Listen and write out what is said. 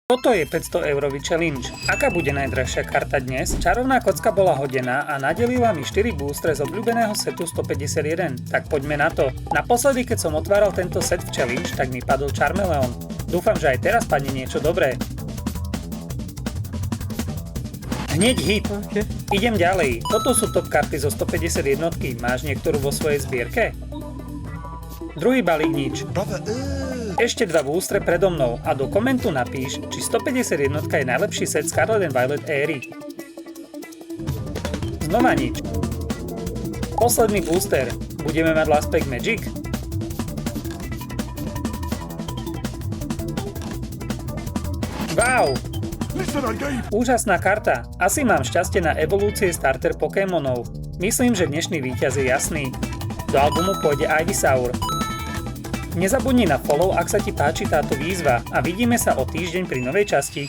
Toto je 500 eurový challenge. Aká bude najdrahšia karta dnes? Čarovná kocka bola hodená a nadelila mi 4 boostre z obľúbeného setu 151. Tak poďme na to. Naposledy, keď som otváral tento set v challenge, tak mi padol Charmeleon. Dúfam, že aj teraz padne niečo dobré. Hneď hit. Okay. Idem ďalej. Toto sú top karty zo 150 jednotky. Máš niektorú vo svojej zbierke? Druhý balík nič. Ešte 2 boostre predo mnou a do komentu napíš, či 150 jednotka je najlepší set Scarlet and Violet éry. Znova nič. Posledný booster. Budeme mať Last Pack Magic? Wow! Úžasná karta. Asi mám šťastie na evolúcie starter Pokémonov. Myslím, že dnešný víťaz je jasný. Do albumu pôjde Ivysaur. Nezabudni na follow, ak sa ti páči táto výzva a vidíme sa o týždeň pri novej časti.